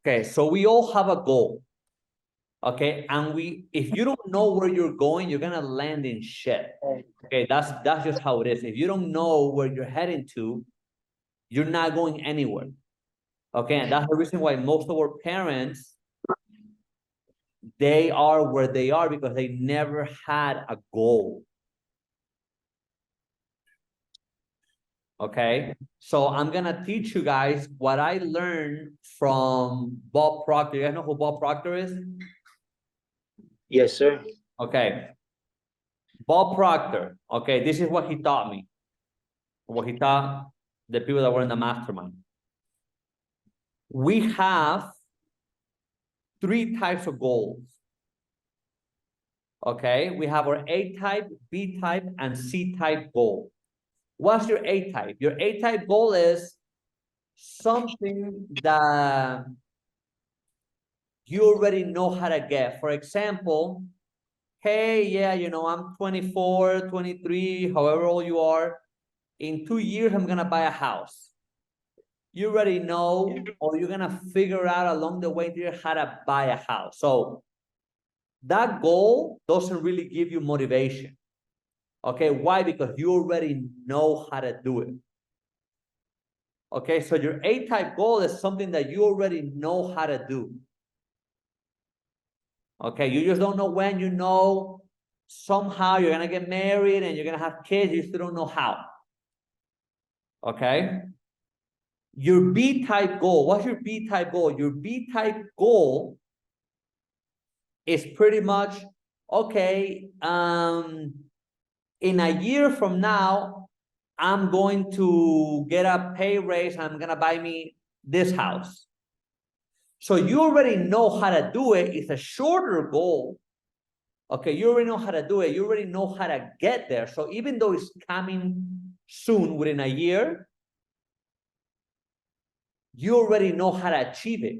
Okay, so we all have a goal. Okay, and if you don't know where you're going, you're gonna land in shit. Okay, that's just how it is. If you don't know where you're heading to, you're not going anywhere. Okay, and that's the reason why most of our parents, they are where they are because they never had a goal. Okay, so I'm gonna teach you guys what I learned from Bob Proctor. You guys know who Bob Proctor is? Yes, sir. Okay, Bob Proctor. Okay, this is what he taught me. What he taught the people that were in the mastermind. We have 3 types of goals. Okay, we have our A type, B type, and C type goal. What's your A type? Your A type goal is something that you already know how to get. For example, hey, yeah, I'm 24, 23, however old you are. In 2 years, I'm going to buy a house. You already know, or you're going to figure out along the way how to buy a house. So that goal doesn't really give you motivation. Okay, why? Because you already know how to do it. Okay, so your A-type goal is something that you already know how to do. Okay, you just don't know when. You know somehow you're gonna get married and you're gonna have kids, you still don't know how. Okay, your B-type goal, what's your B-type goal? Your B-type goal is pretty much, okay, in a year from now, I'm going to get a pay raise and I'm gonna buy me this house. So you already know how to do it. It's a shorter goal. Okay, you already know how to do it. You already know how to get there. So even though it's coming soon, within a year, you already know how to achieve it.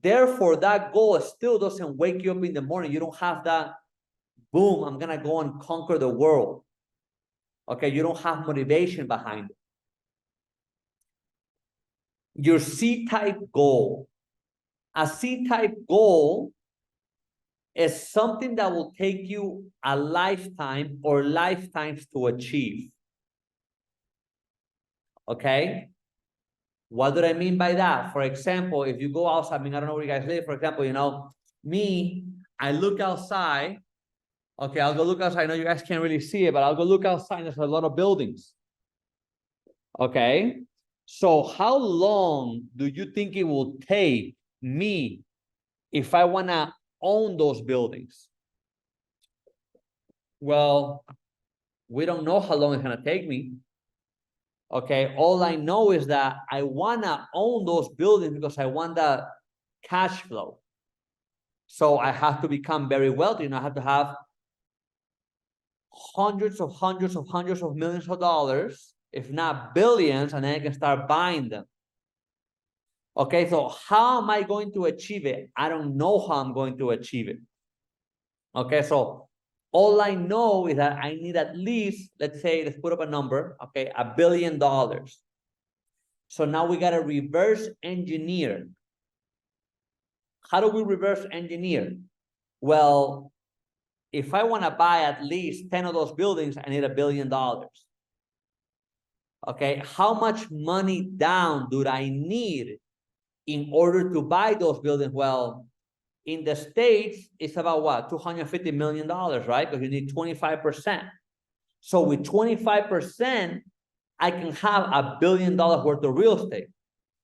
Therefore, that goal still doesn't wake you up in the morning. You don't have that, boom, I'm gonna go and conquer the world. Okay, you don't have motivation behind it. Your C-type goal. A C-type goal is something that will take you a lifetime or lifetimes to achieve. Okay? What do I mean by that? For example, if you go outside, I don't know where you guys live. For example, me, I look outside. Okay, I'll go look outside. I know you guys can't really see it, but I'll go look outside. There's a lot of buildings. Okay? So how long do you think it will take me if I want to own those buildings? Well, we don't know how long it's going to take me. Okay, all I know is that I want to own those buildings because I want that cash flow. So I have to become very wealthy, I have to have hundreds of millions of dollars, if not billions, and then I can start buying them. Okay, so how am I going to achieve it? I don't know how I'm going to achieve it. Okay, so all I know is that I need at least, let's put up a number, okay, $1 billion. So now we got to reverse engineer. How do we reverse engineer? Well, if I want to buy at least 10 of those buildings, I need $1 billion. Okay, how much money down do I need in order to buy those buildings? Well, in the States, it's about what? $250 million, right? Because you need 25%. So with 25%, I can have $1 billion worth of real estate.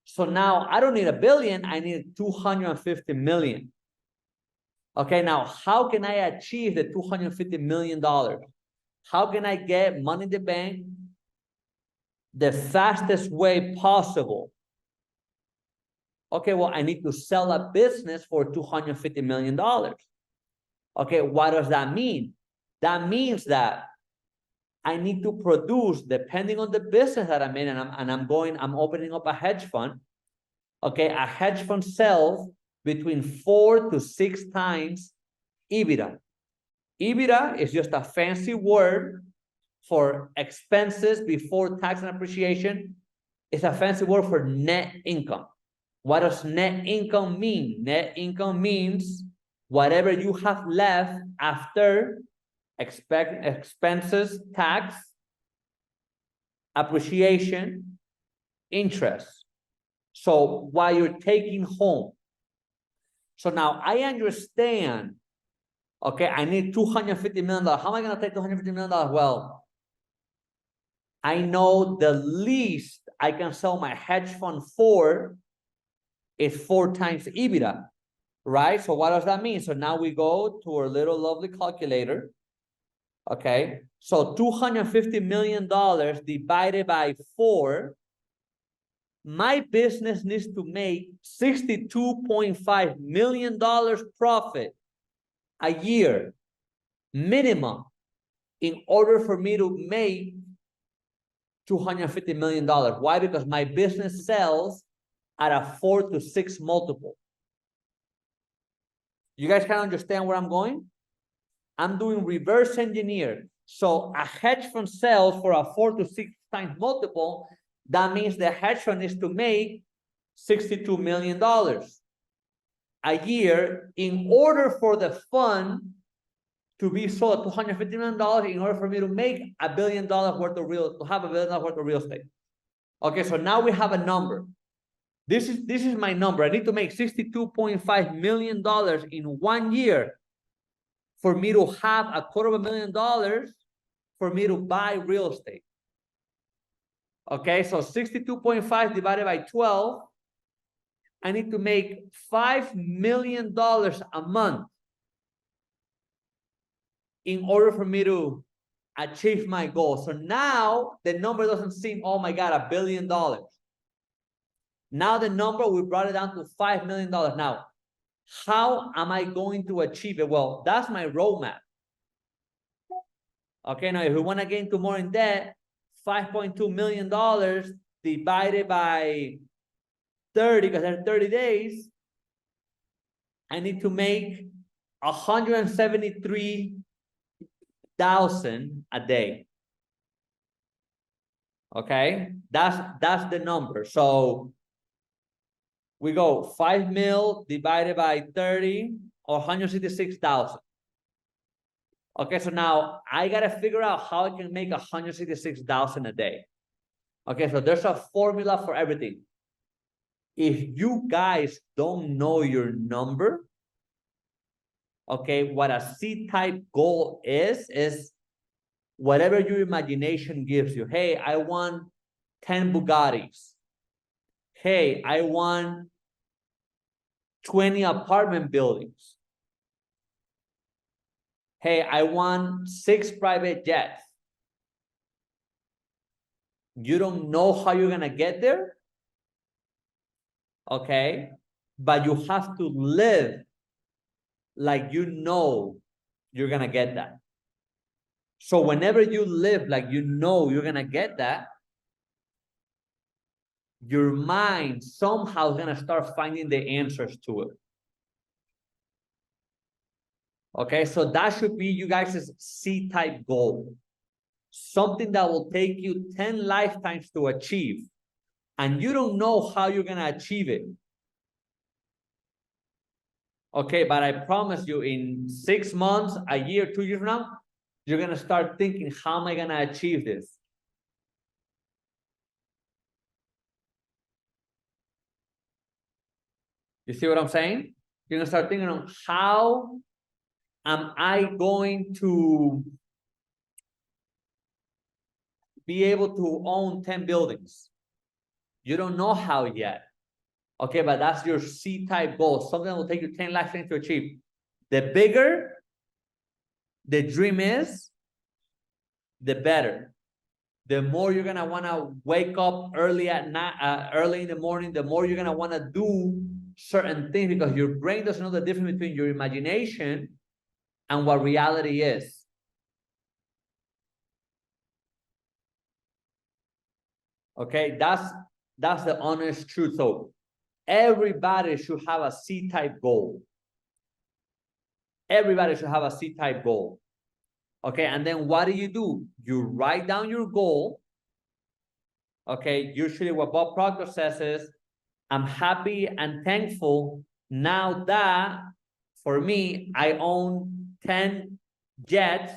So now I don't need $1 billion, I need 250 million. Okay, now how can I achieve the $250 million? How can I get money in the bank the fastest way possible? Okay, well, I need to sell a business for $250 million. Okay, what does that mean? That means that I need to produce, depending on the business that I'm in, and I'm opening up a hedge fund. Okay, a hedge fund sells between 4 to 6 times EBITDA. EBITDA is just a fancy word for expenses before tax and appreciation. It's a fancy word for net income. What does net income mean? Net income means whatever you have left after expenses, tax, appreciation, interest. So what you're taking home. So now I understand, okay, I need $250 million. How am I going to take $250 million? Well, I know the least I can sell my hedge fund for is 4 times EBITDA, right? So what does that mean? So now we go to our little lovely calculator. Okay, so $250 million divided by 4, my business needs to make $62.5 million profit a year minimum in order for me to make $250 million. Why? Because my business sells at a 4 to 6 multiple. You guys can understand where I'm going? I'm doing reverse engineer. So a hedge fund sells for a 4 to 6 times multiple. That means the hedge fund is to make $62 million a year in order for the fund to be sold at $250 million in order for me to make $1 billion worth of real estate. Okay, so now we have a number. This is my number. I need to make $62.5 million in 1 year for me to have $250,000 for me to buy real estate. Okay, so 62.5 divided by 12, I need to make $5 million a month in order for me to achieve my goal. So now the number doesn't seem, oh my God, $1 billion. Now the number, we brought it down to $5 million. Now, how am I going to achieve it? Well, that's my roadmap. Okay, now if we want to get into more in debt, $5.2 million divided by 30, because there's 30 days, I need to make 173,000 a day. Okay, that's the number. So we go 5 mil divided by 30 or 166,000. Okay, so now I gotta figure out how I can make 166,000 a day. Okay, so there's a formula for everything. If you guys don't know your number, okay, what a C-type goal is whatever your imagination gives you. Hey, I want 10 Bugattis. Hey, I want 20 apartment buildings. Hey, I want 6 private jets. You don't know how you're gonna get there, okay? But you have to live like you know you're gonna get that. So whenever you live like you know you're gonna get that, your mind somehow is gonna start finding the answers to it. Okay, so that should be you guys' C-type goal. Something that will take you 10 lifetimes to achieve. And you don't know how you're gonna achieve it. Okay, but I promise you in 6 months, a year, 2 years from now, you're gonna start thinking, how am I gonna achieve this? You see what I'm saying? You're gonna start thinking of how am I going to be able to own 10 buildings? You don't know how yet. Okay, but that's your C-type goal. Something that will take you 10 lifetimes to achieve. The bigger the dream is, the better. The more you're gonna wanna wake up early at night, early in the morning, the more you're gonna wanna do certain things because your brain doesn't know the difference between your imagination and what reality is. Okay, that's the honest truth. So everybody should have a C-type goal. Everybody should have a C-type goal. Okay, and then what do? You write down your goal. Okay, usually what Bob Proctor says is, I'm happy and thankful now that for me, I own 10 jets.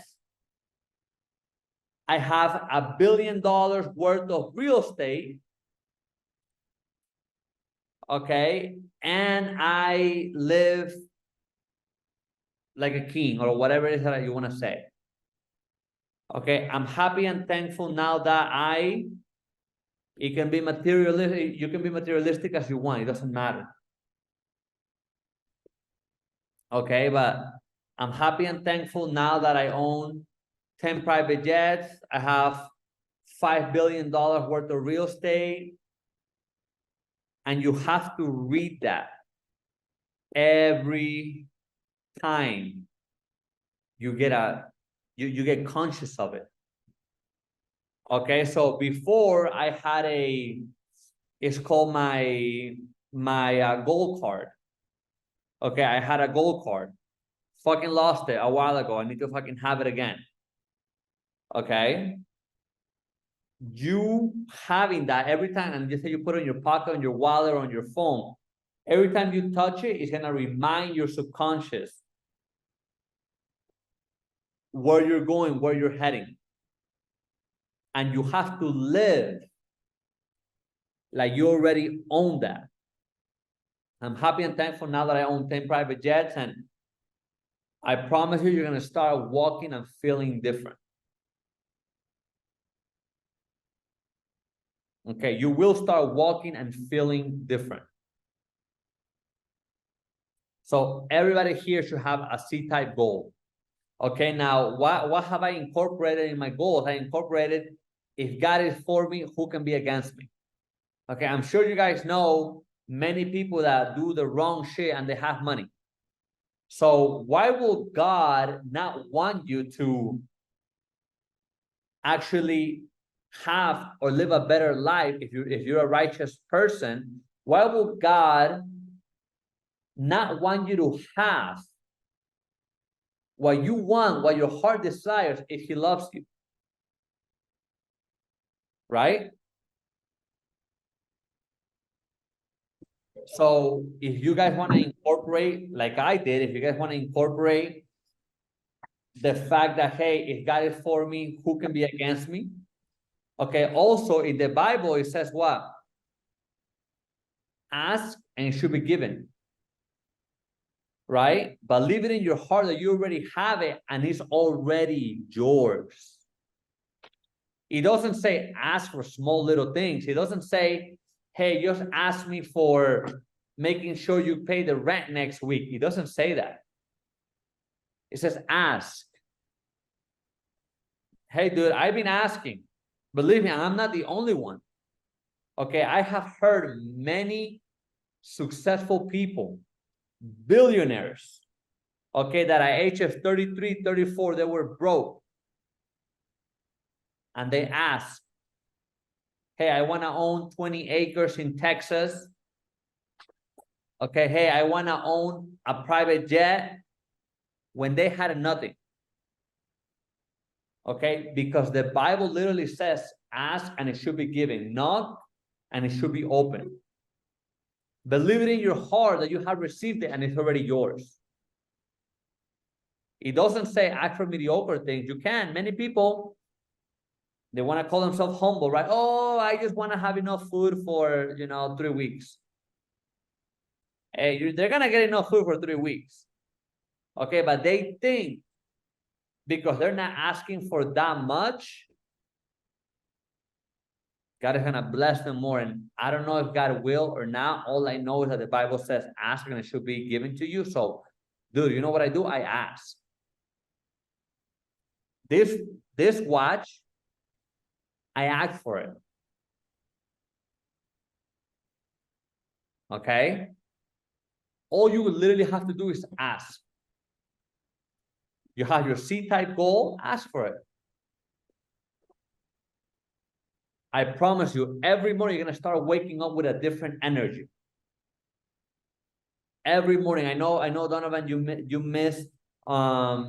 I have $1 billion worth of real estate. Okay. And I live like a king or whatever it is that you want to say. Okay. I'm happy and thankful now that it can be materialistic. You can be materialistic as you want. It doesn't matter. Okay. But I'm happy and thankful now that I own 10 private jets. I have $5 billion worth of real estate. And you have to read that every time you get conscious of it. Okay, so before I had it's called my gold card. Okay, I had a gold card. Fucking lost it a while ago. I need to fucking have it again. Okay. You having that every time, and just say you put it in your pocket, on your wallet, or on your phone. Every time you touch it, it's gonna remind your subconscious where you're going, where you're heading. And you have to live like you already own that. I'm happy and thankful now that I own 10 private jets, and I promise you, you're gonna start walking and feeling different. Okay, you will start walking and feeling different. So everybody here should have a C-type goal. Okay, now what have I incorporated in my goals? I incorporated, if God is for me, who can be against me? Okay, I'm sure you guys know many people that do the wrong shit and they have money. So why will God not want you to actually have or live a better life if you're a righteous person? Why will God not want you to have what you want, what your heart desires, if he loves you? Right? So if you guys want to incorporate, like I did, if you guys want to incorporate the fact that, hey, if God is for me, who can be against me? Okay, also in the Bible, it says what? Ask and it should be given. Right? Believe it in your heart that you already have it and it's already yours. It doesn't say ask for small little things. It doesn't say, hey, just ask me for making sure you pay the rent next week. It doesn't say that. It says ask. Hey, dude, I've been asking. Believe me, I'm not the only one. Okay, I have heard many successful people, billionaires, okay, that at age of 33, 34, they were broke. And they asked, hey, I want to own 20 acres in Texas. Okay, hey, I want to own a private jet, when they had nothing. Okay, because the Bible literally says, ask and it should be given, knock and it should be open. Believe it in your heart that you have received it and it's already yours. It doesn't say ask for mediocre things. You can. Many people, they want to call themselves humble, right? Oh, I just want to have enough food for, 3 weeks. Hey, they're going to get enough food for 3 weeks. Okay, but they think because they're not asking for that much, God is going to bless them more. And I don't know if God will or not. All I know is that the Bible says ask and it should be given to you. So, dude, you know what I do? I ask. This watch, I ask for it. Okay? All you literally have to do is ask. You have your C-type goal, ask for it. I promise you, every morning you're going to start waking up with a different energy. Every morning. I know, Donovan, you missed how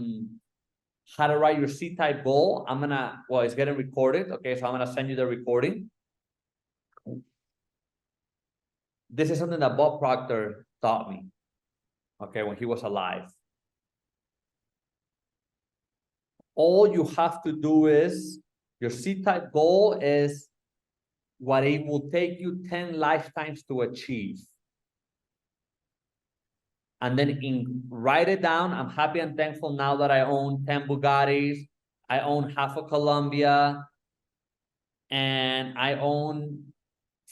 to write your C-type goal. It's getting recorded. Okay, so I'm going to send you the recording. this is something that Bob Proctor taught me, okay, when he was alive. All you have to do is, your C-type goal is what it will take you 10 lifetimes to achieve. And then write it down. I'm happy and thankful now that I own 10 Bugattis. I own half a Columbia. And I own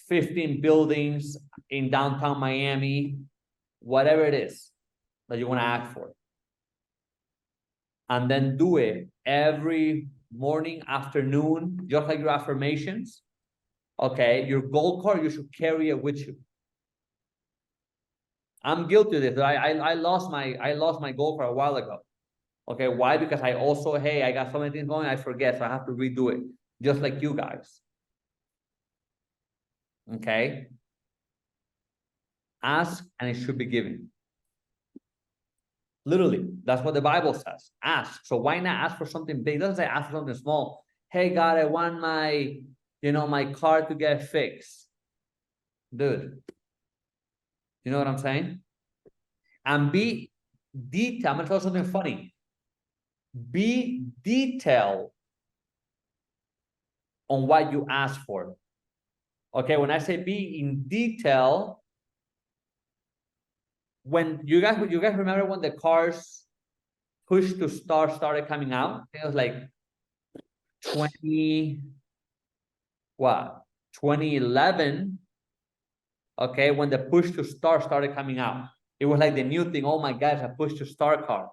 15 buildings in downtown Miami. Whatever it is that you want to ask for. And then do it every morning, afternoon, just like your affirmations. Okay, your goal card, you should carry it with you. I'm guilty of this. I lost my goal card a while ago. Okay, why? Because I also, hey, I got so many things going, I forget, so I have to redo it, just like you guys. Okay, ask and it should be given. Literally, that's what the Bible says. Ask. So why not ask for something big? It doesn't say ask for something small. Hey, God, I want my, my car to get fixed. Dude, you know what I'm saying? And be detailed. I'm gonna tell you something funny. Be detailed on what you ask for. Okay, when I say be in detail, when you guys remember when the cars push to start started coming out? It was like 2011. Okay, when the push to start started coming out, it was like the new thing. Oh my gosh, a push to start car.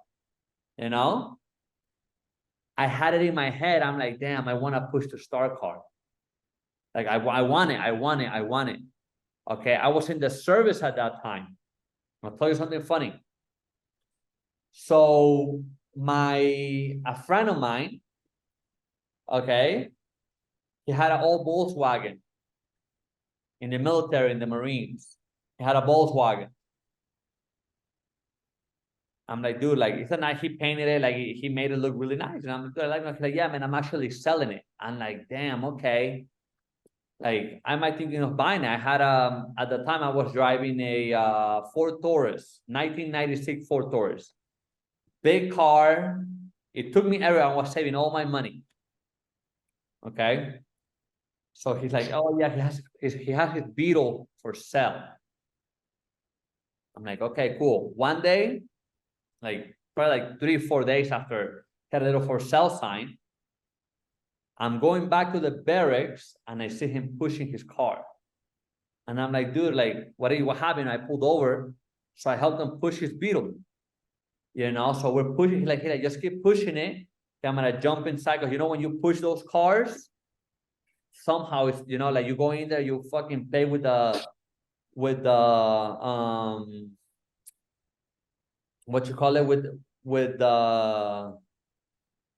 I had it in my head. I'm like, damn, I want a push to start car. Like I want it. Okay, I was in the service at that time. I'll tell you something funny. So a friend of mine, okay, he had an old Volkswagen in the military, in the Marines. He had a Volkswagen. I'm like, dude, like, it's a nice, he painted it, like, he made it look really nice. And I'm like, yeah, man, I'm actually selling it. I'm like, damn, okay. Like, I might thinking of buying it. I had, at the time, I was driving a Ford Taurus, 1996 Ford Taurus. Big car. It took me everywhere. I was saving all my money. Okay. So he's like, oh, yeah, he has his Beetle for sale. I'm like, okay, cool. One day, like probably like 3-4 days after had a little for sale sign, I'm going back to the barracks and I see him pushing his car. And I'm like, dude, like, what happened? I pulled over. So I helped him push his Beetle. So we're pushing. He's like, hey, just keep pushing it. I'm gonna jump inside. Because when you push those cars, somehow it's like you go in there, you fucking play with the what you call it, with the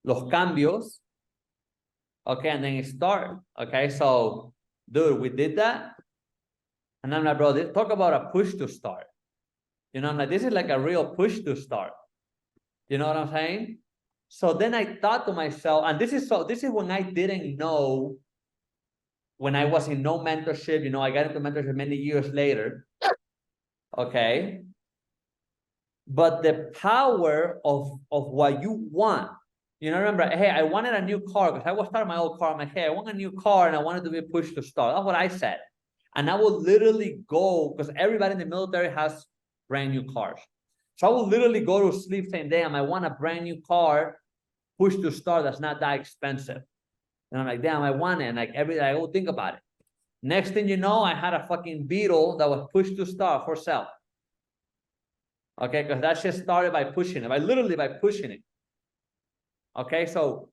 los cambios. Okay, and then it start. Okay, so dude, we did that. And I'm like, bro, talk about a push to start. I'm like, this is like a real push to start. You know what I'm saying? So then I thought to myself, and this is when I didn't know, when I was in no mentorship, I got into mentorship many years later. Okay. But the power of what you want. Remember, hey, I wanted a new car because I was starting my old car. I'm like, hey, I want a new car and I wanted to be pushed to start. That's what I said. And I will literally go, because everybody in the military has brand new cars. So I will literally go to sleep saying, damn, I want a brand new car, push to start, that's not that expensive. And I'm like, damn, I want it. And like every day I will think about it. Next thing you know, I had a fucking Beetle that was pushed to start for sale. Okay, because that shit started by pushing it, literally by pushing it. Okay, so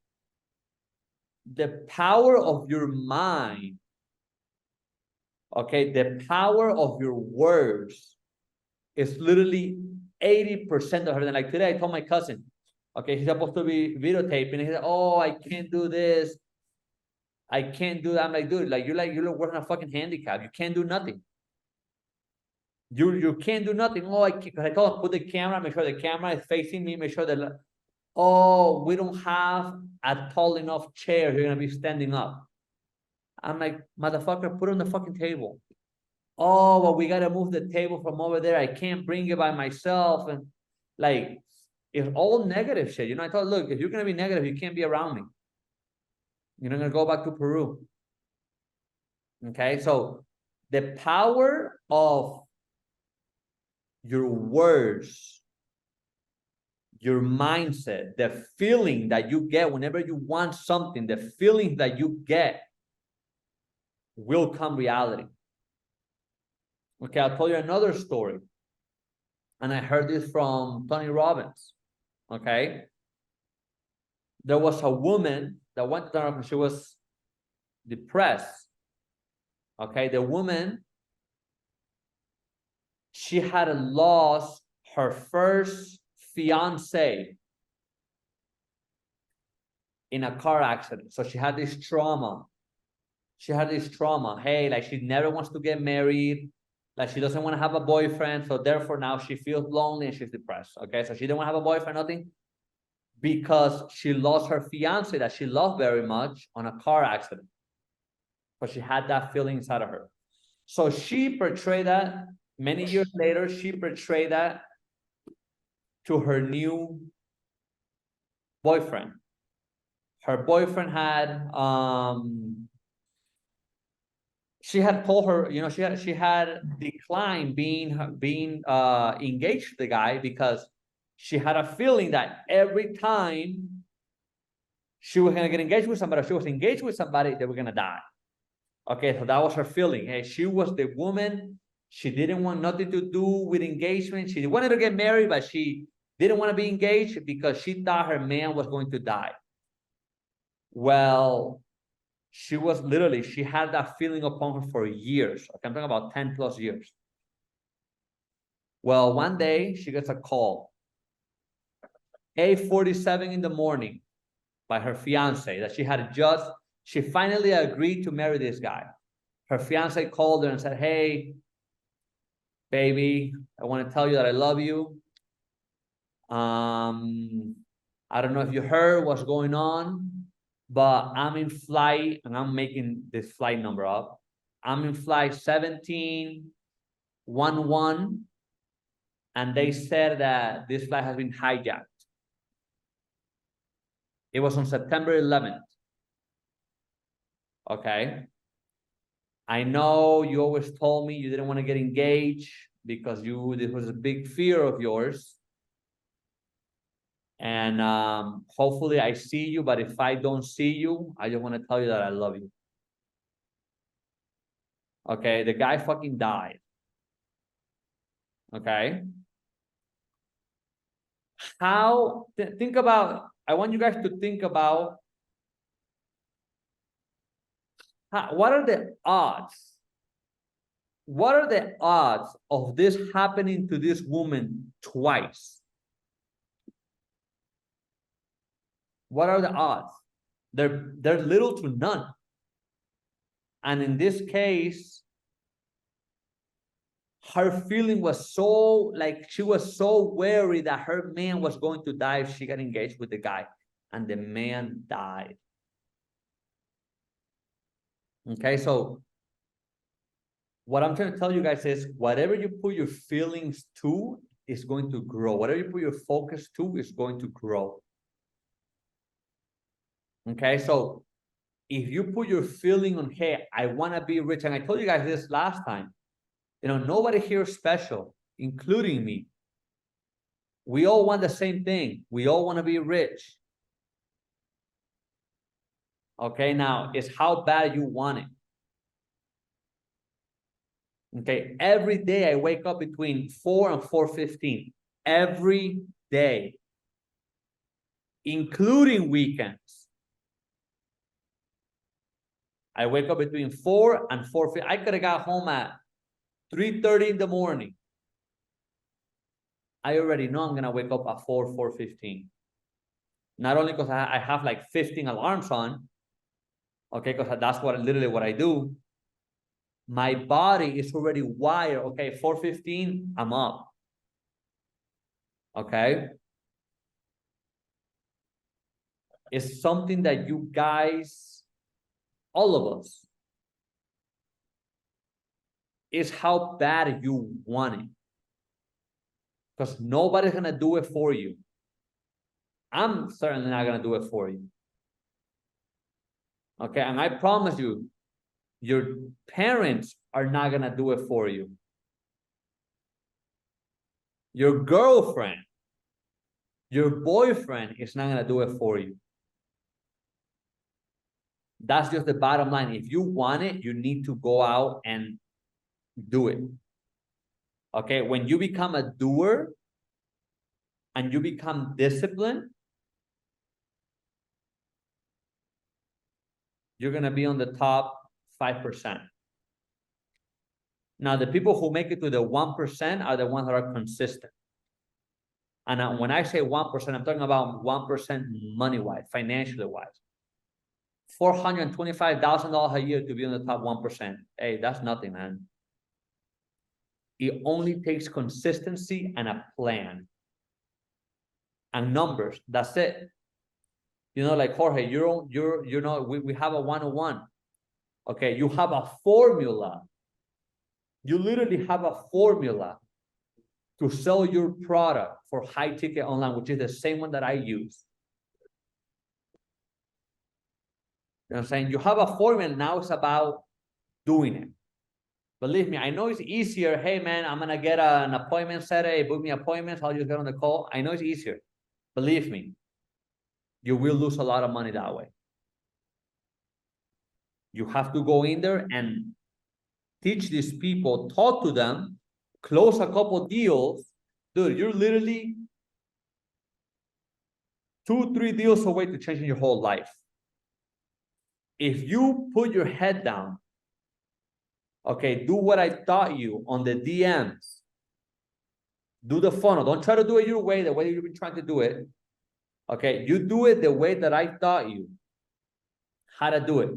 the power of your mind, okay, the power of your words is literally 80% of everything. Like today, I told my cousin, okay, he's supposed to be videotaping. He said, oh, I can't do this. I can't do that. I'm like, dude, like you're working a fucking handicap. You can't do nothing. You can't do nothing. Oh, I told him, put the camera, make sure the camera is facing me, make sure that, oh, we don't have a tall enough chair. You're gonna be standing up. I'm like, motherfucker, put it on the fucking table. oh, but we got to move the table from over there. I can't bring it by myself. And like, it's all negative shit. You know, I thought, look, if you're going to be negative, you can't be around me. You're not going to go back to Peru. Okay. So the power of your words, your mindset, the feeling that you get whenever you want something, the feeling that you get will come reality. Okay, I'll tell you another story. And I heard this from Tony Robbins. Okay. There was a woman that went to Tony Robbins. She was depressed. Okay. The woman, she had lost her first fiance in a car accident. So she had this trauma. She had this trauma. Hey, like she never wants to get married. Like she doesn't want to have a boyfriend. So therefore now she feels lonely and she's depressed. Okay. So she didn't want to have a boyfriend, nothing, because she lost her fiance that she loved very much on a car accident. But she had that feeling inside of her. So she portrayed that many years later, she portrayed that to her new boyfriend. Her boyfriend had she had told her, you know, she had declined being engaged to the guy because she had a feeling that every time she was gonna get engaged with somebody, she was engaged with somebody, they were gonna die. Okay, so that was her feeling. Hey, she was the woman. She didn't want nothing to do with engagement. She wanted to get married, but she didn't want to be engaged because she thought her man was going to die. Well, she was literally, she had that feeling upon her for years. Okay, I'm talking about 10 plus years. Well, one day she gets a call, 8:47 in the morning, by her fiance that she finally agreed to marry this guy. Her fiance called her and said, hey, baby, I want to tell you that I love you. I don't know if you heard what's going on, but I'm in flight, and I'm making this flight number up. I'm in flight 1711, and they said that this flight has been hijacked. It was on September 11th. Okay. I know you always told me you didn't want to get engaged because this was a big fear of yours. And hopefully I see you, but if I don't see you, I just want to tell you that I love you. Okay, the guy fucking died. Okay. Think about, I want you guys to think about what are the odds? What are the odds of this happening to this woman twice? What are the odds? They're little to none. And in this case, her feeling was so, like, she was so worried that her man was going to die if she got engaged with the guy, and the man died. Okay, so what I'm trying to tell you guys is whatever you put your feelings to is going to grow. Whatever you put your focus to is going to grow. Okay, so if you put your feeling on, hey, I want to be rich, and I told you guys this last time, you know, nobody here is special, including me. We all want the same thing. We all want to be rich. Okay, now it's how bad you want it. Okay, every day I wake up between 4 and 4:15. Every day, including weekends. I wake up between 4 and 4:15. I could have got home at 3:30 in the morning. I already know I'm gonna wake up at 4:15. Not only because I have like 15 alarms on, okay, because that's literally what I do. My body is already wired. Okay, 4:15, I'm up. Okay. It's something that you guys, all of us, is how bad you want it. Because nobody's going to do it for you. I'm certainly not going to do it for you. Okay, and I promise you, your parents are not going to do it for you. Your girlfriend, your boyfriend is not going to do it for you. That's just the bottom line. If you want it, you need to go out and do it. Okay, when you become a doer and you become disciplined, you're going to be on the top 5%. Now, the people who make it to the 1% are the ones that are consistent. And when I say 1%, I'm talking about 1% money-wise, financially-wise. $425,000 a year to be on the top 1%. Hey, that's nothing, man. It only takes consistency and a plan. And numbers, that's it. You know, like Jorge, you know, we have a 101. Okay, you have a formula. You literally have a formula to sell your product for high ticket online, which is the same one that I use. You know what I'm saying? You have a formula, now it's about doing it. Believe me, I know it's easier. Hey man, I'm gonna get an appointment set. Hey, book me appointments. I'll just get on the call. I know it's easier. Believe me, you will lose a lot of money that way. You have to go in there and teach these people, talk to them, close a couple deals. Dude, you're literally 2-3 deals away to changing your whole life. If you put your head down, okay, do what I taught you on the DMs. Do the funnel. Don't try to do it your way, the way you've been trying to do it. Okay, you do it the way that I taught you how to do it.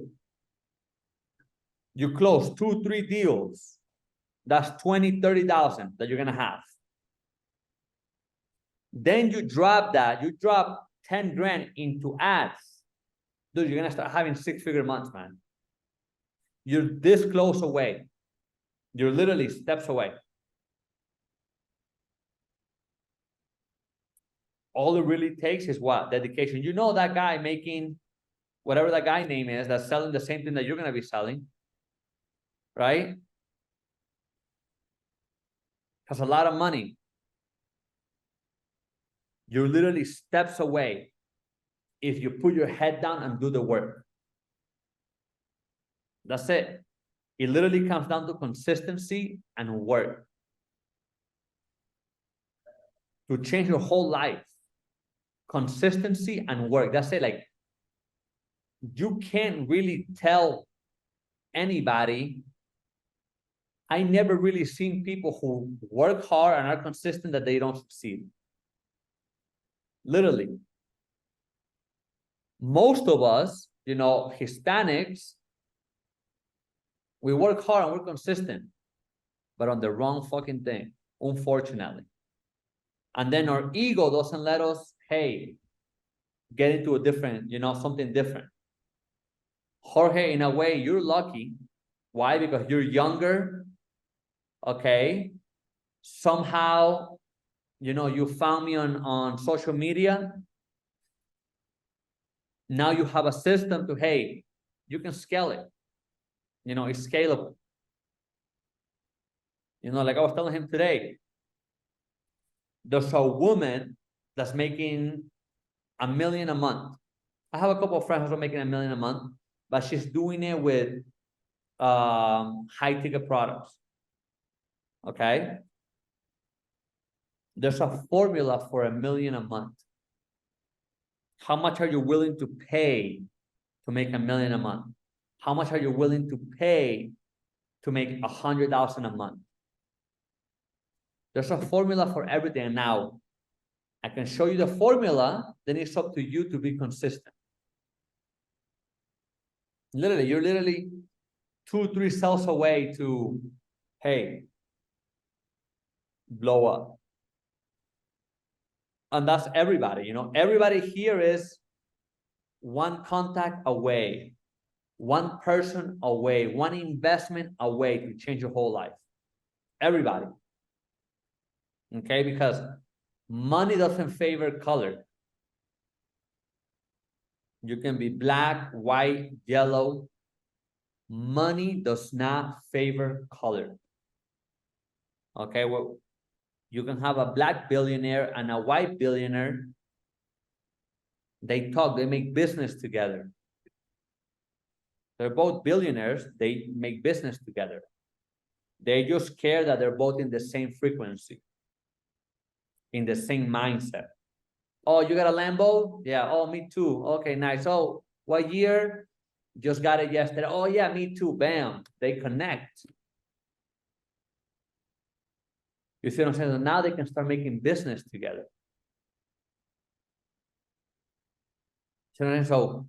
You close 2-3 deals. That's 20,000-30,000 that you're gonna have. Then you drop that. You drop 10 grand into ads. Dude, you're gonna start having 6-figure months, man. You're this close away. You're literally steps away. All it really takes is what? Dedication. You know that guy making whatever that guy name is that's selling the same thing that you're gonna be selling, right? Has a lot of money. You're literally steps away if you put your head down and do the work. That's it. It literally comes down to consistency and work. To change your whole life. Consistency and work. That's it. Like, you can't really tell anybody. I never really seen people who work hard and are consistent that they don't succeed. Literally. Most of us, you know, Hispanics, we work hard and we're consistent, but on the wrong fucking thing, unfortunately. And then our ego doesn't let us, hey, get into a different, you know, something different. Jorge, in a way, you're lucky. Why? Because you're younger, okay? Somehow, you know, you found me on social media. Now you have a system to, hey, you can scale it. You know, it's scalable. You know, like I was telling him today, there's a woman that's making $1 million a month. I have a couple of friends who are making $1 million a month, but she's doing it with high ticket products. Okay. There's a formula for $1 million a month. How much are you willing to pay to make $1 million a month? How much are you willing to pay to make $100,000 a month? There's a formula for everything. Now, I can show you the formula, then it's up to you to be consistent. Literally, you're literally 2-3 sales away to, hey, blow up. And that's everybody, you know, everybody here is one contact away, one person away, one investment away to change your whole life. Everybody. Okay, because money doesn't favor color. You can be black, white, yellow. Money does not favor color. Okay, well, you can have a black billionaire and a white billionaire. They talk, they make business together. They're both billionaires, they make business together. They just care that they're both in the same frequency, in the same mindset. Oh, you got a Lambo? Yeah, oh, me too. Okay, nice. Oh, what year? Just got it yesterday. Oh, yeah, me too. Bam, they connect. You see what I'm saying? So now they can start making business together. So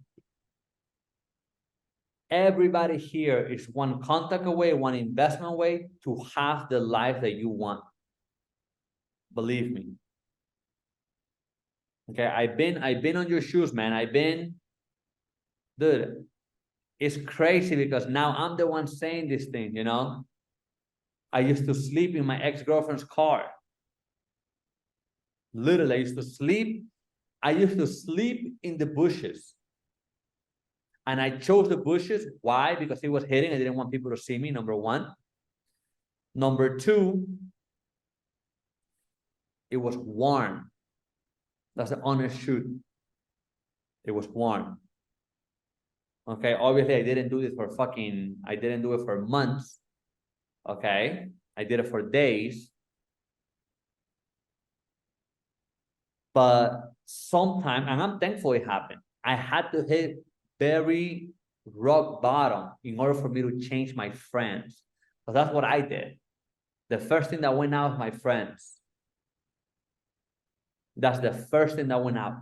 everybody here is one contact away, one investment away to have the life that you want. Believe me. Okay, I've been on your shoes, man. Dude, it's crazy because now I'm the one saying this thing, you know? I used to sleep in my ex-girlfriend's car. Literally, I used to sleep in the bushes. And I chose the bushes. Why? Because it was hitting. I didn't want people to see me, number one. Number two, it was warm. That's the honest truth. It was warm. Okay, obviously I didn't do it for months. Okay, I did it for days. But sometimes, and I'm thankful it happened, I had to hit very rock bottom in order for me to change my friends. But that's what I did. The first thing that went out was my friends. That's the first thing that went out.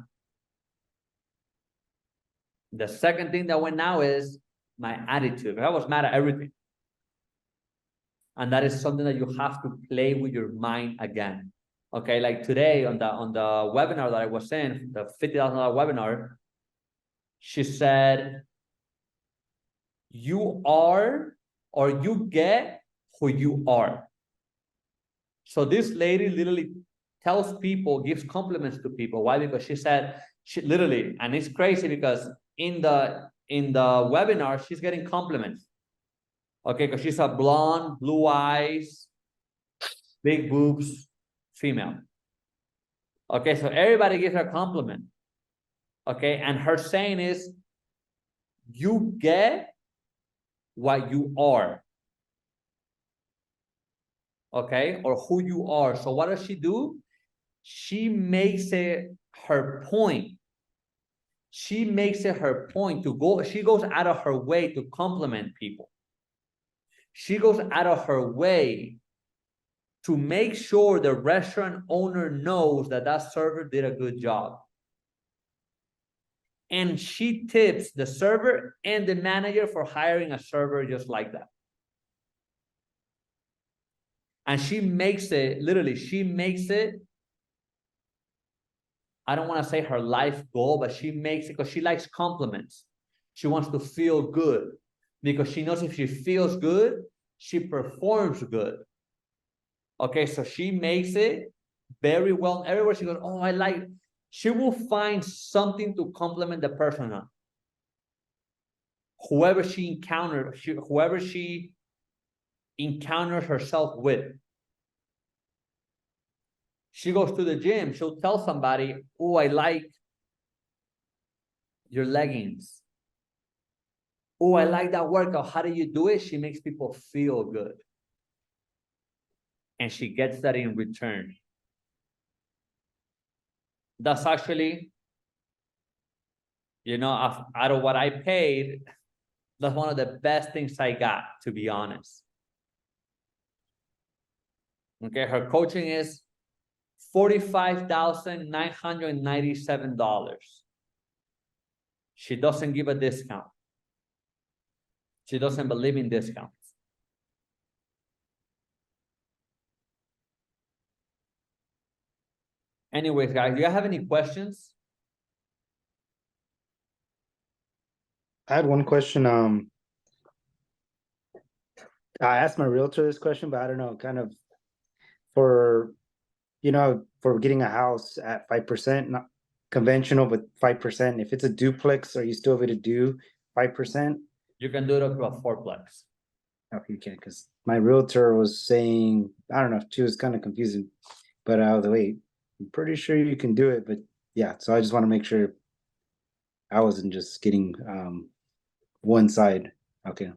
The second thing that went out is my attitude. I was mad at everything. And that is something that you have to play with your mind again. Okay, like today on the webinar that I was in, the $50,000 webinar, she said, you are or you get who you are. So this lady literally tells people, gives compliments to people. Why? Because she said, she literally, and it's crazy because in the webinar, she's getting compliments. Okay, because she's a blonde, blue eyes, big boobs, female. Okay, so everybody gives her a compliment. Okay, and her saying is, you get what you are. Okay, or who you are. So what does she do? She makes it her point. She makes it her point to go, she goes out of her way to compliment people. She goes out of her way to make sure the restaurant owner knows that that server did a good job. And she tips the server and the manager for hiring a server just like that. And she makes it, literally, she makes it, I don't want to say her life goal, but she makes it because she likes compliments. She wants to feel good because she knows if she feels good, she performs good. Okay, so she makes it very well. Everywhere she goes, oh, I like, she will find something to compliment the person on. Whoever she encounters herself with. She goes to the gym, she'll tell somebody, oh, I like your leggings. Oh, I like that workout. How do you do it? She makes people feel good. And she gets that in return. That's actually, you know, out of what I paid, that's one of the best things I got, to be honest. Okay, her coaching is $45,997. She doesn't give a discount. She doesn't believe in discounts. Anyways, guys, do you have any questions? I had one question. I asked my realtor this question, but I don't know, kind of for, for getting a house at 5%, not conventional, but 5%. If it's a duplex, are you still able to do 5%? You can do it up to a fourplex. Okay, you can, because my realtor was saying, I don't know, she was kind of confusing, but I was like, wait, I'm pretty sure you can do it, but yeah, so I just want to make sure I wasn't just getting one side. Okay.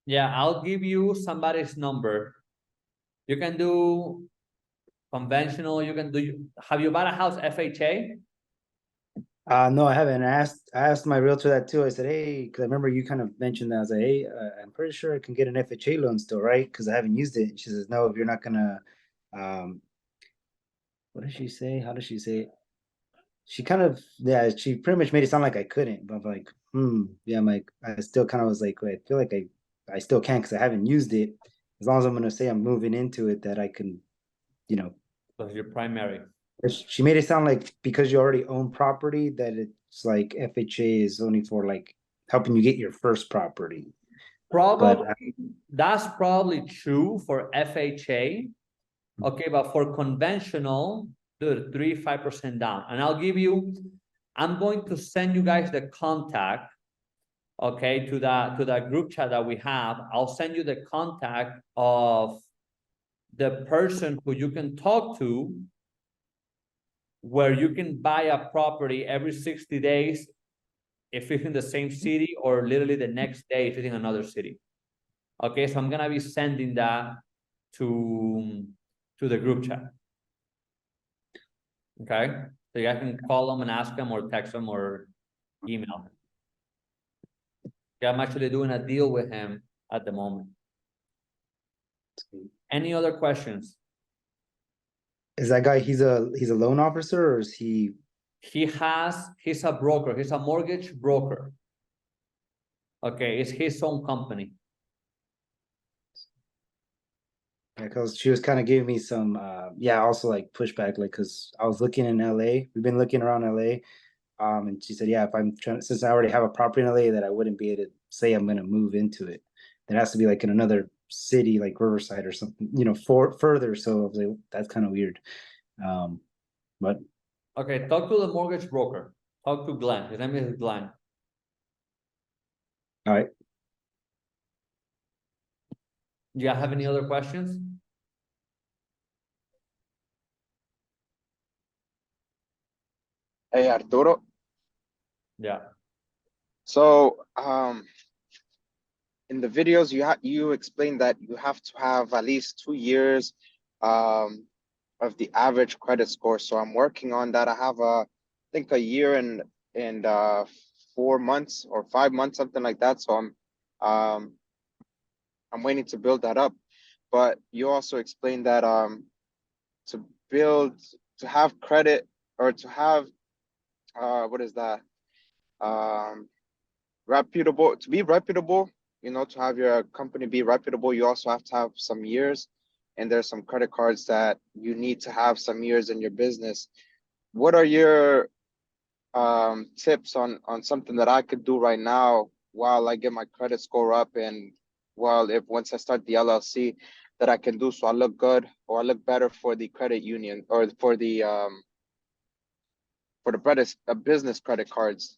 Yeah, I'll give you somebody's number. You can do conventional, you can do, have you bought a house FHA? No, I haven't. I asked my realtor that too. I said, hey, because I remember you kind of mentioned that. I was like, hey, I'm pretty sure I can get an FHA loan still, right? Because I haven't used it. And she says, no, if you're not gonna, what did she say? How did she say it? She kind of, yeah, she pretty much made it sound like I couldn't, but I'm like, yeah, I'm like, I still kind of was like, wait, I feel like I still can because I haven't used it. As long as I'm gonna say I'm moving into it, that I can, you know. Because you're primary. She made it sound like because you already own property that it's like FHA is only for like helping you get your first property. Probably, that's probably true for FHA. Okay, but for conventional, dude, 5% down. And I'm going to send you guys the contact, okay, to that group chat that we have. I'll send you the contact of the person who you can talk to, where you can buy a property every 60 days if it's in the same city, or literally the next day if it's in another city. Okay, so I'm gonna be sending that to the group chat. Okay, so you guys can call them and ask them, or text them, or email him. Yeah, I'm actually doing a deal with him at the moment. Any other questions? Is that guy, he's a loan officer, or is he? He's a broker. He's a mortgage broker. Okay, it's his own company. Yeah, because she was kind of giving me some, also like pushback, like, because I was looking in LA. We've been looking around LA. And she said, yeah, if I'm trying, since I already have a property in LA, that I wouldn't be able to say I'm going to move into it. There has to be like in another city, like Riverside or something, further. So I was like, that's kind of weird. But okay, talk to the mortgage broker. Talk to Glenn. His name is Glenn. All right. Do you have any other questions? Hey, Arturo. Yeah. So, in the videos, you explained that you have to have at least 2 years of the average credit score. So I'm working on that. I have I think a year and 4 months or 5 months, something like that. So I'm waiting to build that up. But you also explained that to have credit, or to have what is that? Reputable, to be reputable, to have your company be reputable, you also have to have some years. And there's some credit cards that you need to have some years in your business. What are your tips on something that I could do right now while I get my credit score up, and once I start the LLC, that I can do so I look good, or I look better for the credit union, or for the business credit cards?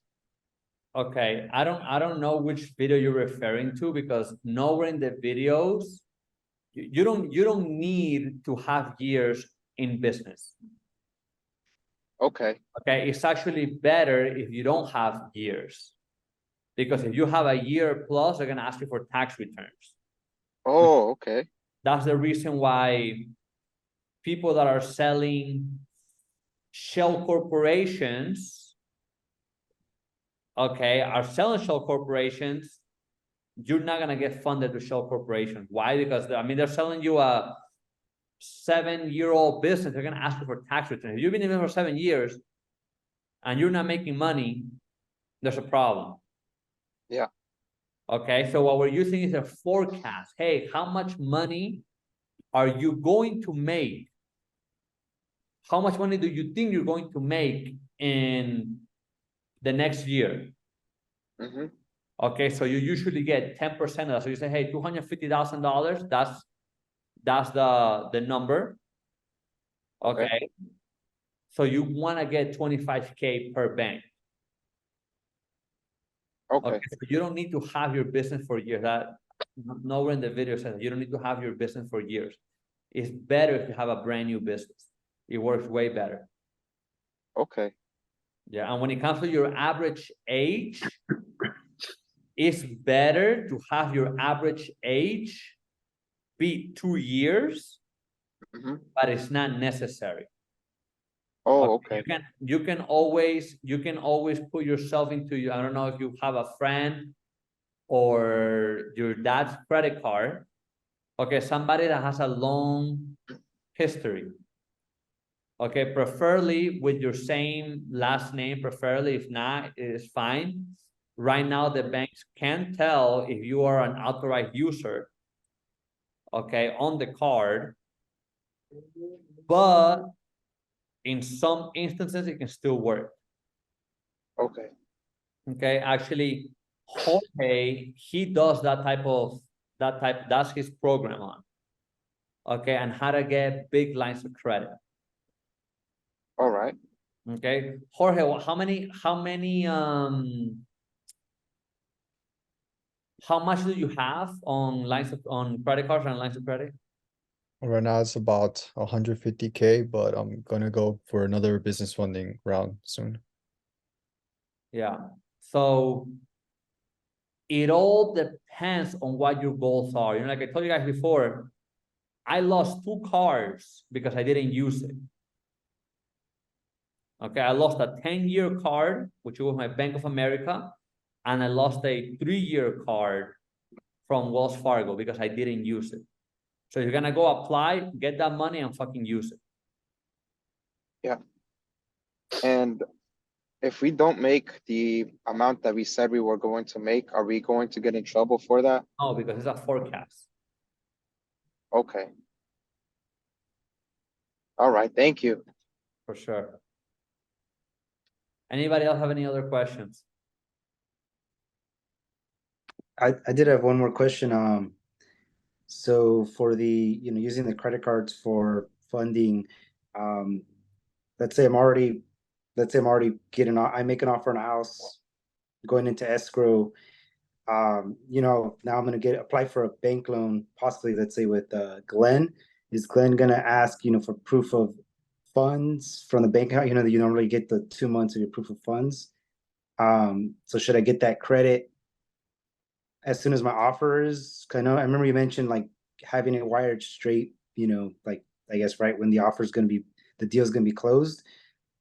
Okay, I don't know which video you're referring to, because nowhere in the videos you don't need to have years in business. Okay. Okay, it's actually better if you don't have years, because if you have a year plus, they're gonna ask you for tax returns. Oh, okay. That's the reason why people that are selling shell corporations, okay, are selling shell corporations. You're not gonna get funded to shell corporations. Why? Because they're selling you a 7-year-old business. They're gonna ask you for tax returns. If you've been in for 7 years and you're not making money, there's a problem. Yeah. Okay, so what we're using is a forecast. Hey, how much money are you going to make? How much money do you think you're going to make in the next year? Mm-hmm. Okay, so you usually get 10% of that. So you say, hey, $250,000, that's the number. Okay. So you want to get 25K per bank. Okay, So you don't need to have your business for years. That nowhere in the video says you don't need to have your business for years. It's better if you have a brand new business. It works way better. okay, Yeah, and when it comes to your average age, it's better to have your average age be 2 years, mhm. but it's not necessary. Oh, okay, You can always put yourself into, I don't know if you have a friend or your dad's credit card. Okay, somebody that has a long history. Okay, preferably with your same last name, preferably. If not, it is fine. Right now, the banks can tell if you are an authorized user, okay, on the card, but in some instances, it can still work. okay, Okay, actually, Jorge, he does that's his program on. Okay, and how to get big lines of credit. all right. Okay, Jorge, how much do you have on credit cards and lines of credit? Right now it's about 150K, but I'm gonna go for another business funding round soon. Yeah. So it all depends on what your goals are. You know, like I told you guys before, I lost 2 cars because I didn't use it. Okay, I lost a 10-year card, which was my Bank of America, and I lost a 3-year card from Wells Fargo because I didn't use it. So you're gonna go apply, get that money, and fucking use it. And if we don't make the amount that we said we were going to make, are we going to get in trouble for that? No, because it's a forecast. Okay. All right, thank you. For sure. Anybody else have any other questions? I did have one more question. So for the, using the credit cards for funding, let's say I'm already I make an offer on a house, going into escrow. Now I'm gonna apply for a bank loan, possibly, let's say with Glenn. Is Glenn gonna ask, for proof of funds from the bank account? That you normally get the 2 months of your proof of funds. So should I get that credit as soon as my offer is? 'Cause I remember you mentioned like having it wired straight, like I guess right when the deal's gonna be closed.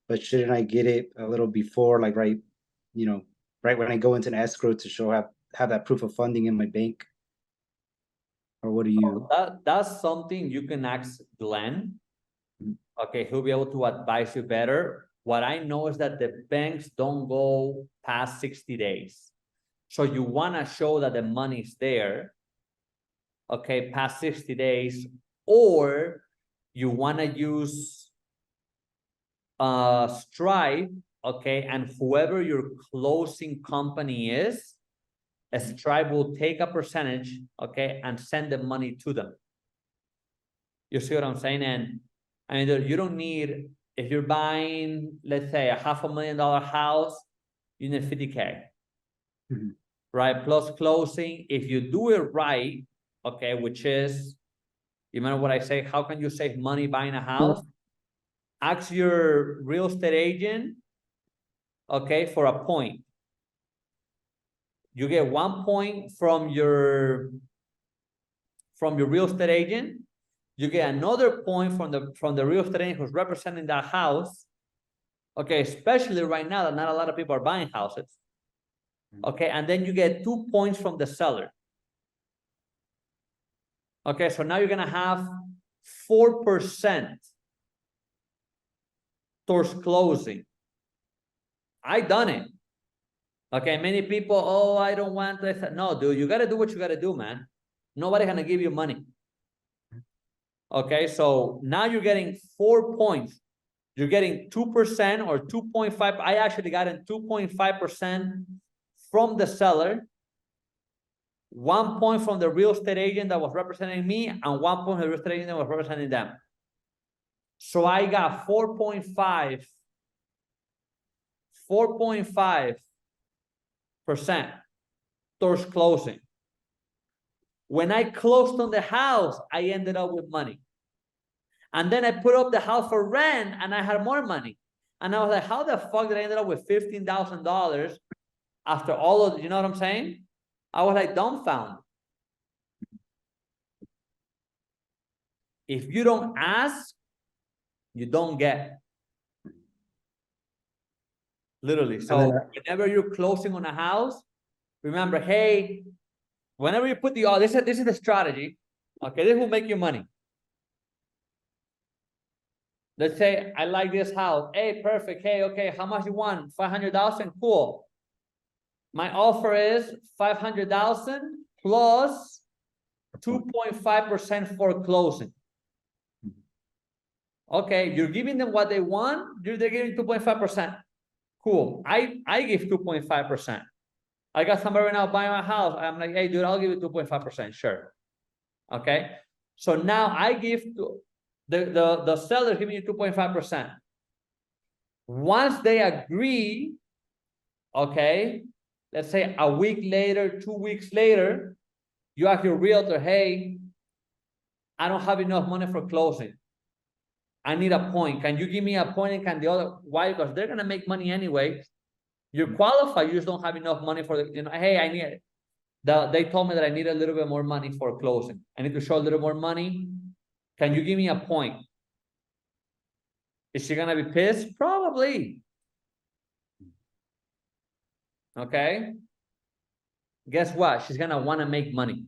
But shouldn't I get it a little before, like right when I go into an escrow to have that proof of funding in my bank? Or what do you? That's something you can ask Glenn. Mhm. Okay, he'll be able to advise you better. What I know is that the banks don't go past 60 days. So you want to show that the money's there, okay, past 60 days, or you want to use Stripe, okay, and whoever your closing company is, Stripe will take a percentage, okay, and send the money to them. You see what I'm saying? And I mean, you don't need, if you're buying, let's say, a $500,000 house, you need 50K. Mhm. Right? Plus closing. If you do it right, okay, which is, you remember what I say? How can you save money buying a house? Ask your real estate agent, okay, for a point. You get 1 point from your real estate agent. You get another point from the real estate agent who's representing that house. Okay, especially right now that not a lot of people are buying houses. Okay, and then you get 2 points from the seller. Okay, so now you're gonna have 4% towards closing. I done it. Okay, many people, oh, I don't want this. No, dude, you gotta do what you gotta do, man. Nobody gonna give you money. Okay, so now you're getting 4 points. You're getting 2% or 2.5. I actually got in 2.5% from the seller. 1 point from the real estate agent that was representing me, and 1 point from the real estate agent that was representing them. So I got 4.5% towards closing. When I closed on the house, I ended up with money. And then I put up the house for rent and I had more money. And I was like, how the fuck did I end up with $15,000 after all of, you know what I'm saying? I was like dumbfounded. If you don't ask, you don't get. Literally. So whenever you're closing on a house, remember, hey, whenever you put the, oh, this is the strategy. Okay, this will make you money. Let's say I like this house. Hey, perfect. Hey, okay, how much you want? 500,000. Cool. My offer is 500,000 plus 2.5% for closing. Okay, you're giving them what they want. They're giving 2.5%. Cool. I give 2.5%. I got somebody right now buying my house. I'm like, hey, dude, I'll give you 2.5%. Sure. Okay. So now I give to the seller giving you 2.5%. Once they agree, okay, let's say a week later, 2 weeks later, you ask your realtor, hey, I don't have enough money for closing. I need a point. Can you give me a point? And can the other, why? Because they're gonna make money anyway. You're qualified, you just don't have enough money for the, you know, hey, I need it. They told me that I need a little bit more money for closing. I need to show a little more money. Can you give me a point? Is she gonna be pissed? Probably. Okay. Guess what? She's gonna want to make money.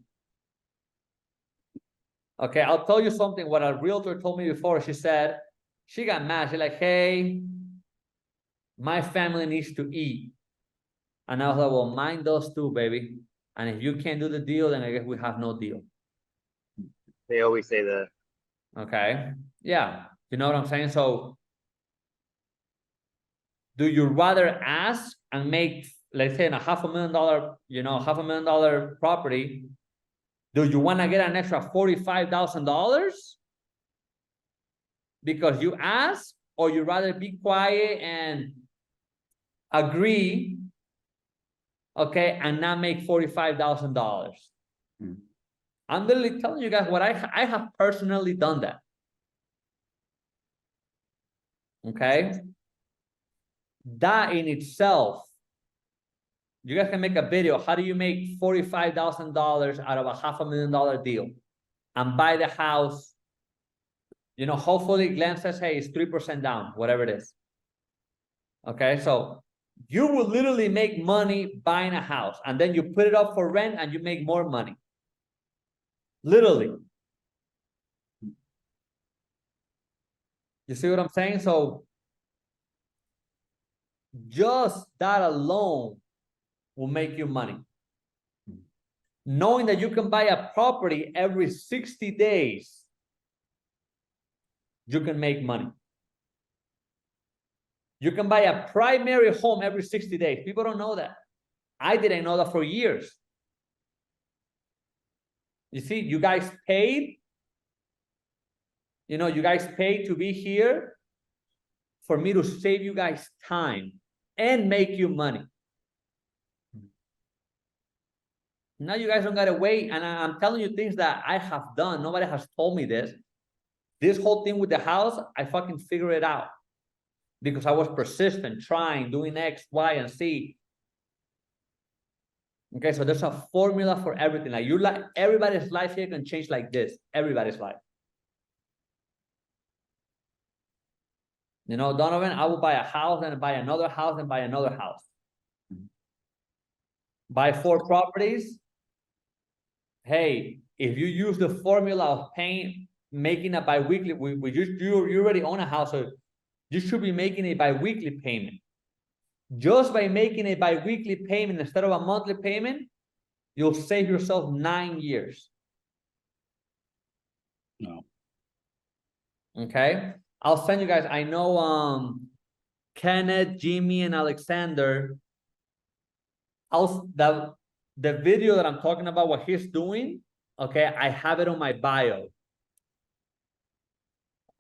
Okay, I'll tell you something. What a realtor told me before, she said, she got mad. She's like, hey, my family needs to eat. And I was like, well, mine does too, baby. And if you can't do the deal, then I guess we have no deal. They always say that. Okay. Yeah. You know what I'm saying? So do you rather ask and make, let's say, in a $500,000, you know, $500,000 property? Do you want to get an extra $45,000 because you ask, or you rather be quiet and agree, okay, and not make $45,000? I'm literally telling you guys what I have personally done that. Okay, that in itself, you guys can make a video. How do you make $45,000 out of a $500,000 deal and buy the house? You know, hopefully Glenn says, hey, it's 3% down, whatever it is. Okay, so you will literally make money buying a house, and then you put it up for rent and you make more money. Literally. You see what I'm saying? So just that alone will make you money. Knowing that you can buy a property every 60 days, you can make money. You can buy a primary home every 60 days. People don't know that. I didn't know that for years. You see, you guys paid, you know, you guys paid to be here for me to save you guys time and make you money. Now you guys don't gotta wait, and I'm telling you things that I have done. Nobody has told me this. This whole thing with the house, I fucking figured it out because I was persistent, trying, doing X, Y, and Z. Okay, so there's a formula for everything. Like you, like everybody's life here can change like this. Everybody's life. You know, Donovan, I will buy a house and buy another house and buy another house. Buy 4 properties. Hey, if you use the formula of paying, making a biweekly, you already own a house, so you should be making a biweekly payment. Just by making a biweekly payment instead of a monthly payment, you'll save yourself 9 years. No. Okay, I'll send you guys. I know Kenneth, Jimmy, and Alexander. the video that I'm talking about, what he's doing, okay, I have it on my bio.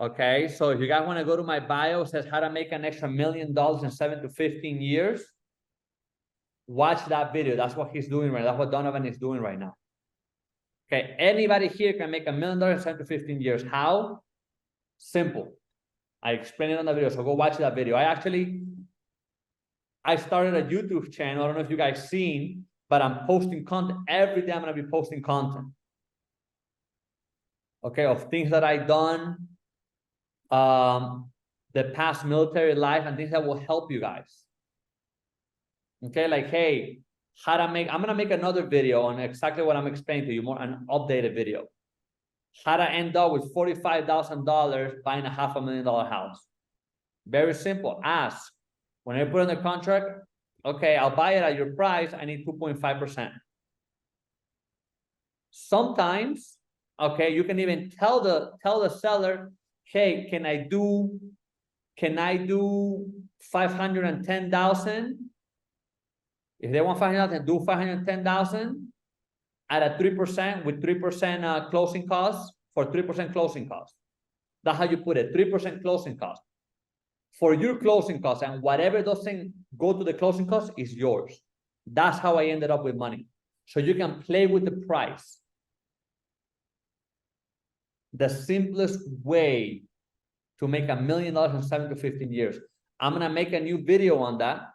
Okay, so if you guys want to go to my bio, it says how to make an extra $1 million in 7 to 15 years. Watch that video. That's what he's doing right now. That's what Donovan is doing right now. Okay, anybody here can make $1 million in 7 to 15 years. How? Simple. I explained it on the video, so go watch that video. I started a YouTube channel. I don't know if you guys seen, but I'm posting content. Every day I'm gonna be posting content. Okay, of things that I've done, the past military life, and things that will help you guys. Okay, like, hey, I'm gonna make another video on exactly what I'm explaining to you, more an updated video. How to end up with $45,000 buying a $500,000 house. Very simple. Ask. When I put in the contract, okay, I'll buy it at your price. I need 2.5%. Sometimes, okay, you can even tell the seller, hey, can I do 510,000? If they want 500,000, do 510,000 at a 3% with 3% closing costs for 3% closing costs. That's how you put it, 3% closing cost. For your closing costs, and whatever doesn't go to the closing cost is yours. That's how I ended up with money. So you can play with the price. The simplest way to make $1 million in 7 to 15 years. I'm gonna make a new video on that.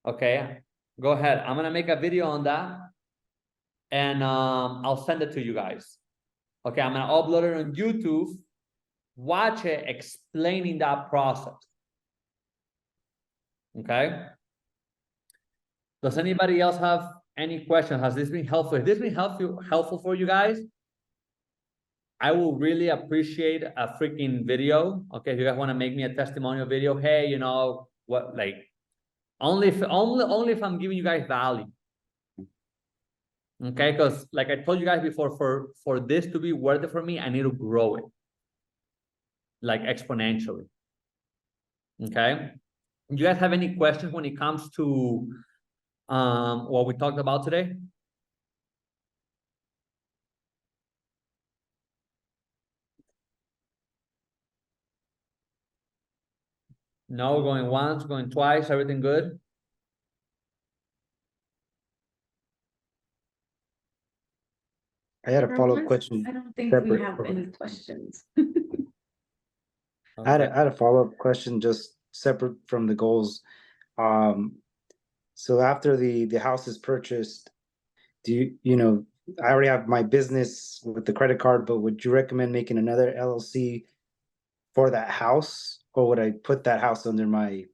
Okay, go ahead. I'm gonna make a video on that, and I'll send it to you guys. Okay, I'm gonna upload it on YouTube. Watch it explaining that process. Okay. Does anybody else have any questions? Has this been helpful? If this been helpful for you guys, I will really appreciate a freaking video. Okay, if you guys want to make me a testimonial video, hey, you know what, like, only if I'm giving you guys value. Okay, because like I told you guys before, for this to be worth it for me, I need to grow it, like, exponentially. Okay, do you guys have any questions when it comes to what we talked about today? No, going once, going twice, everything good? I had a For follow-up once, question. I don't think we separate have from- any questions. I had a follow-up question just separate from the goals. So after the house is purchased, do you know, I already have my business with the credit card, but would you recommend making another LLC for that house, or would I put that house under my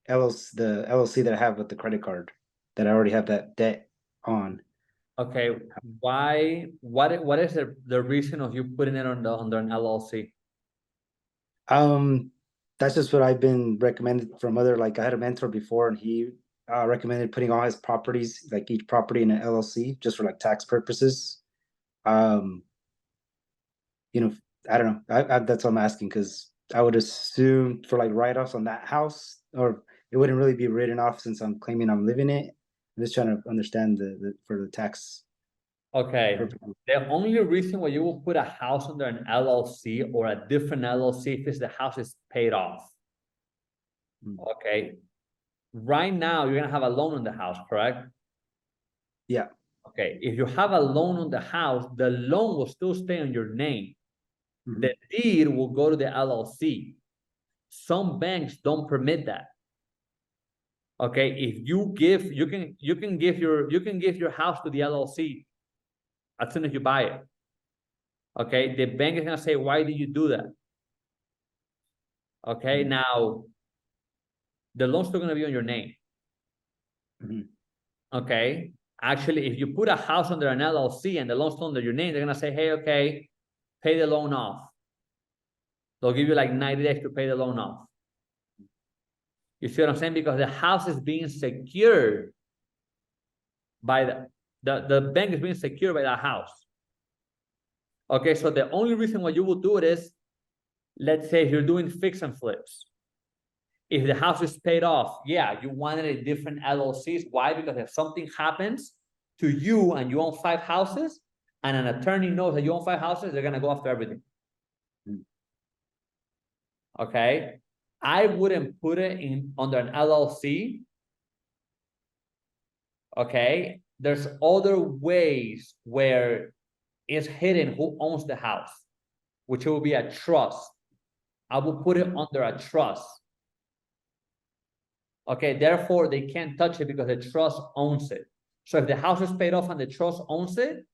LLC, the LLC that I have with the credit card that I already have that debt on? Okay, why? What is the reason of you putting it under an LLC? That's just what I've been recommended from other, like, I had a mentor before, and he recommended putting all his properties, like each property, in an LLC just for like tax purposes. You know, I don't know. That's what I'm asking, because I would assume for like write-offs on that house, or it wouldn't really be written off since I'm claiming I'm living it. I'm just trying to understand the for the tax. Okay, purposes. the only reason why you will put a house under an LLC or a different LLC is the house is paid off. Okay, right now you're gonna have a loan on the house, correct? Yeah. Okay, if you have a loan on the house, the loan will still stay on your name. Mhm. The deed will go to the LLC. Some banks don't permit that. Okay, if you give, you can give your house to the LLC as soon as you buy it. Okay, the bank is gonna say, why did you do that? Okay, now the loan's still gonna be on your name. Mhm. Okay, actually, if you put a house under an LLC and the loan's still under your name, they're gonna say, hey, okay, pay the loan off. They'll give you like 90 days to pay the loan off. You see what I'm saying? Because the house is being secured by the bank is being secured by that house. Okay, so the only reason why you will do it is, let's say if you're doing fix and flips, If the house is paid off, yeah, you wanted a different LLCs. Why? Because if something happens to you and you own 5 houses, and an attorney knows that you own 5 houses, they're gonna go after everything. Okay, I wouldn't put it in under an LLC. Okay, there's other ways where it's hidden who owns the house, which will be a trust. I will put it under a trust. Okay, therefore they can't touch it because the trust owns it. So if the house is paid off and the trust owns it,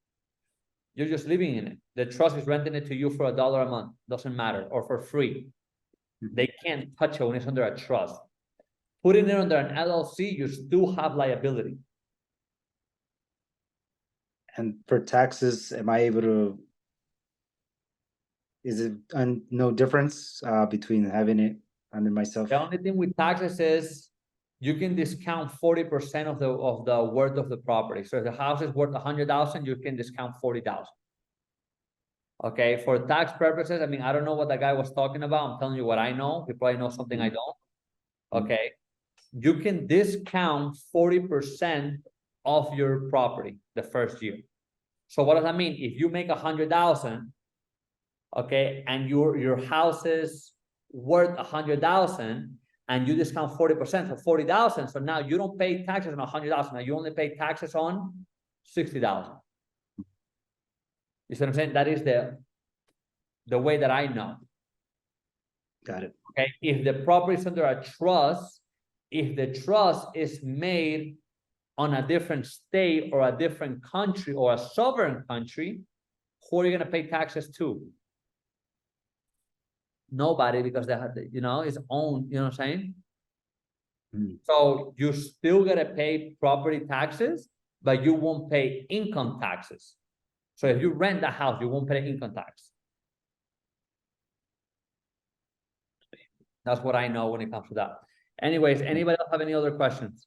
you're just living in it. The trust is renting it to you for $1 a month, doesn't matter, or for free. They can't touch it when it's under a trust. Putting it under an LLC, you still have liability. And for taxes, am I able to? Is it no difference between having it under myself? The only thing with taxes is you can discount 40% of the worth of the property. So if the house is worth 100,000, you can discount 40,000. Okay, for tax purposes, I mean, I don't know what that guy was talking about. I'm telling you what I know. He probably knows something I don't. Okay, you can discount 40% of your property the first year. So what does that mean? If you make 100,000, okay, and your house is worth 100,000, and you discount 40% for 40,000, so now you don't pay taxes on 100,000. Now you only pay taxes on 60,000. You see what I'm saying? That is the way that I know. Got it. Okay, if the property is under a trust, if the trust is made on a different state or a different country or a sovereign country, who are you going to pay taxes to? Nobody, because they have, it's owned, you know what I'm saying? So you still got to pay property taxes, but you won't pay income taxes. So if you rent the house, you won't pay income tax. That's what I know when it comes to that. Anyways, anybody else have any other questions?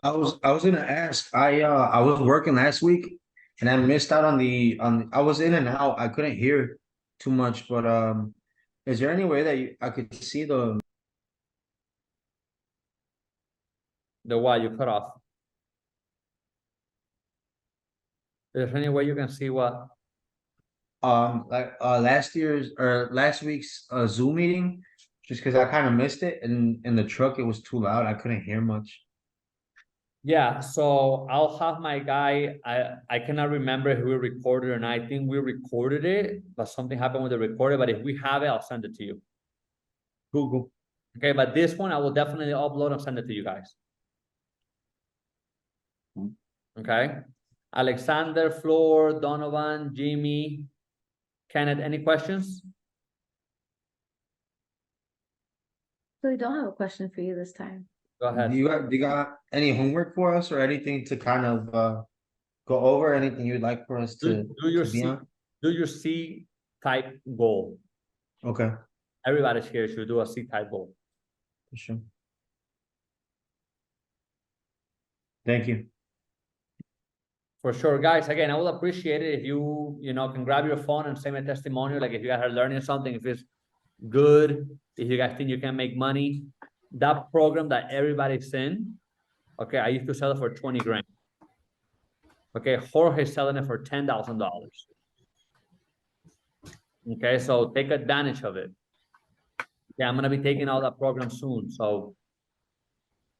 I was gonna ask. I was working last week and I missed out on I was in and out. I couldn't hear too much, but is there any way that I could see the Why you cut off? Is there any way you can see what? like last week's Zoom meeting? Just because I kind of missed it, and in the truck it was too loud. I couldn't hear much. Yeah, so I'll have my guy, I cannot remember if we recorded or not. I think we recorded it, but something happened with the recorder. But if we have it, I'll send it to you. Google. Okay, but this one I will definitely upload and send it to you guys. Okay, Alexander, Floor, Donovan, Jimmy, Kenneth, any questions? So we don't have a question for you this time. Go ahead. Do you got any homework for us or anything to kind of go over? Anything you'd like for us to be on? Do your C type goal. Okay, Everybody's here should do a C type goal. for sure. Thank you. For sure, guys. Again, I will appreciate it if you can grab your phone and send me a testimonial. Like if you guys are learning something, if it's good, if you guys think you can make money. That program that everybody's in, okay, I used to sell it for 20 grand. Okay, Jorge's selling it for $10,000. Okay, so take advantage of it. Yeah, I'm gonna be taking out that program soon. So,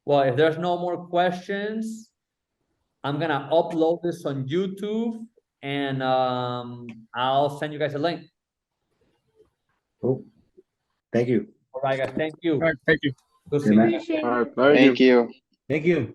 well, if there's no more questions, I'm gonna upload this on YouTube and I'll send you guys a link. Cool. Thank you. All right, guys, thank you. All right, thank you. Good Good seeing night. you. Appreciate All it. right, thank you. Thank you. Thank you.